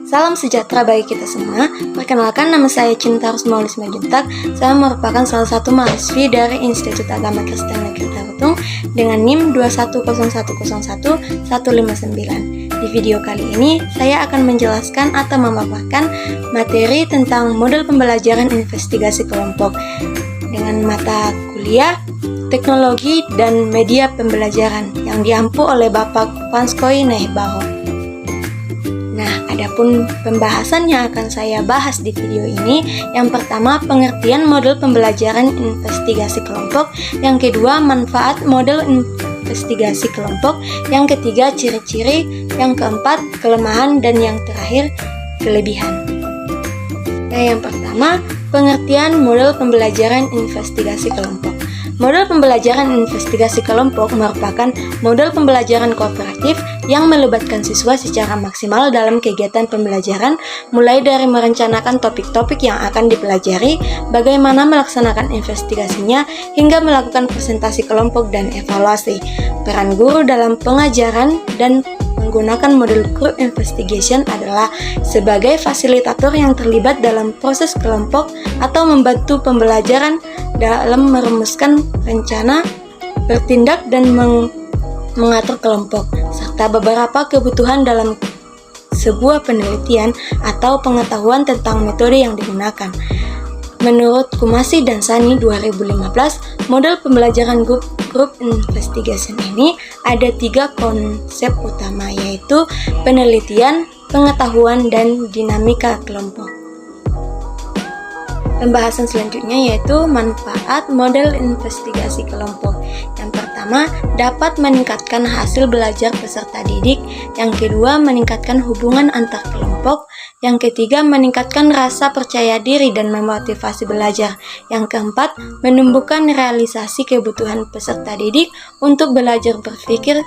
Salam sejahtera bagi kita semua. Perkenalkan, nama saya Cinta Rusmaulis Majuntak. Saya merupakan salah satu mahasiswi dari Institut Agama Kristen Negeri Tarutung dengan NIM 210101159. Di video kali ini, saya akan menjelaskan atau memaparkan materi tentang model pembelajaran investigasi kelompok dengan mata kuliah Teknologi dan Media Pembelajaran yang diampu oleh Bapak Panskoy Nehbaho. Nah, adapun pembahasan yang akan saya bahas di video ini, yang pertama pengertian model pembelajaran investigasi kelompok, yang kedua manfaat model investigasi kelompok, yang ketiga ciri-ciri, yang keempat kelemahan, dan yang terakhir kelebihan. Nah, yang pertama pengertian model pembelajaran investigasi kelompok. Model pembelajaran investigasi kelompok merupakan model pembelajaran kooperatif yang melibatkan siswa secara maksimal dalam kegiatan pembelajaran, mulai dari merencanakan topik-topik yang akan dipelajari, bagaimana melaksanakan investigasinya, hingga melakukan presentasi kelompok dan evaluasi. Peran guru dalam pengajaran dan menggunakan model group investigation adalah sebagai fasilitator yang terlibat dalam proses kelompok atau membantu pembelajaran dalam merumuskan rencana, bertindak, dan mengatur kelompok, serta beberapa kebutuhan dalam sebuah penelitian atau pengetahuan tentang metode yang digunakan. Menurut Kumasi dan Sani 2015, model pembelajaran group investigation ini ada 3 konsep utama, yaitu penelitian, pengetahuan, dan dinamika kelompok. Pembahasan selanjutnya yaitu manfaat model investigasi kelompok. Yang pertama, dapat meningkatkan hasil belajar peserta didik. Yang kedua, meningkatkan hubungan antar kelompok. Yang ketiga, meningkatkan rasa percaya diri dan memotivasi belajar. Yang keempat, menumbuhkan realisasi kebutuhan peserta didik untuk belajar berpikir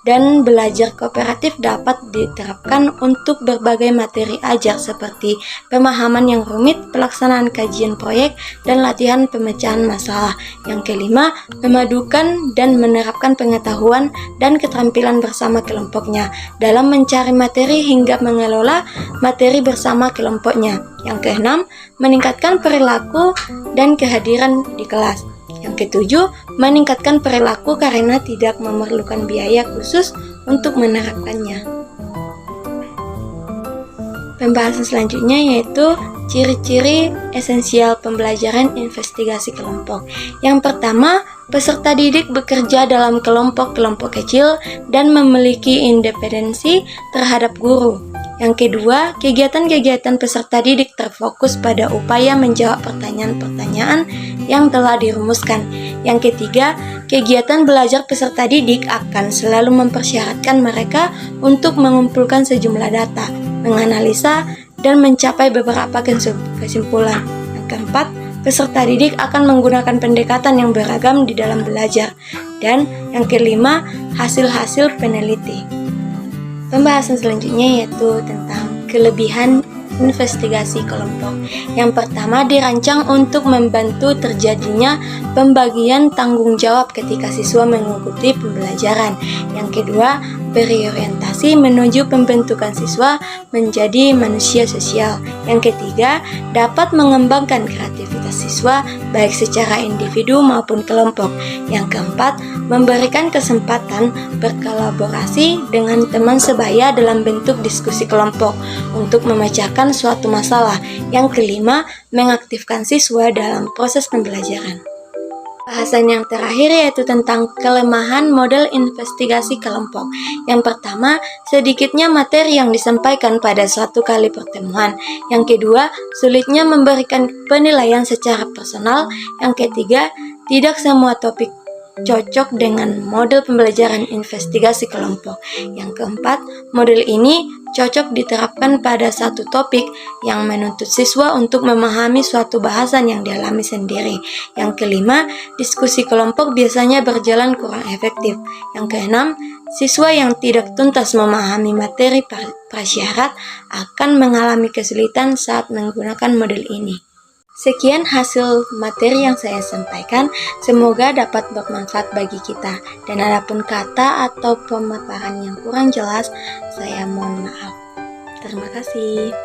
dan belajar kooperatif dapat diterapkan untuk berbagai materi ajar seperti pemahaman yang rumit, pelaksanaan kajian proyek, dan latihan pemecahan masalah. Yang kelima, memadukan dan menerapkan pengetahuan dan keterampilan bersama kelompoknya dalam mencari materi hingga mengelola materi bersama kelompoknya. Yang keenam, meningkatkan perilaku dan kehadiran di kelas. Yang ketujuh, meningkatkan perilaku karena tidak memerlukan biaya khusus untuk menerapkannya. Pembahasan selanjutnya yaitu ciri-ciri esensial pembelajaran investigasi kelompok. Yang pertama, peserta didik bekerja dalam kelompok-kelompok kecil dan memiliki independensi terhadap guru. Yang kedua, kegiatan-kegiatan peserta didik terfokus pada upaya menjawab pertanyaan-pertanyaan yang telah dirumuskan. Yang ketiga, kegiatan belajar peserta didik akan selalu mempersyaratkan mereka untuk mengumpulkan sejumlah data, menganalisa, dan mencapai beberapa kesimpulan. Yang keempat, peserta didik akan menggunakan pendekatan yang beragam di dalam belajar. Dan yang kelima, hasil-hasil peneliti. Pembahasan selanjutnya yaitu tentang kelebihan investigasi kelompok. Yang pertama, dirancang untuk membantu terjadinya pembagian tanggung jawab ketika siswa mengikuti pembelajaran. Yang kedua, berorientasi menuju pembentukan siswa menjadi manusia sosial. Yang ketiga, dapat mengembangkan kreativitas siswa baik secara individu maupun kelompok. Yang keempat, memberikan kesempatan berkolaborasi dengan teman sebaya dalam bentuk diskusi kelompok untuk memecahkan suatu masalah. Yang kelima, mengaktifkan siswa dalam proses pembelajaran. Bahasan yang terakhir yaitu tentang kelemahan model investigasi kelompok. Yang pertama, sedikitnya materi yang disampaikan pada suatu kali pertemuan. Yang kedua, sulitnya memberikan penilaian secara personal. Yang ketiga, tidak semua topik cocok dengan model pembelajaran investigasi kelompok. Yang keempat, model ini cocok diterapkan pada satu topik yang menuntut siswa untuk memahami suatu bahasan yang dialami sendiri. Yang kelima, diskusi kelompok biasanya berjalan kurang efektif. Yang keenam, siswa yang tidak tuntas memahami materi prasyarat akan mengalami kesulitan saat menggunakan model ini. Sekian hasil materi yang saya sampaikan, semoga dapat bermanfaat bagi kita. Dan adapun kata atau pemaparan yang kurang jelas, saya mohon maaf. Terima kasih.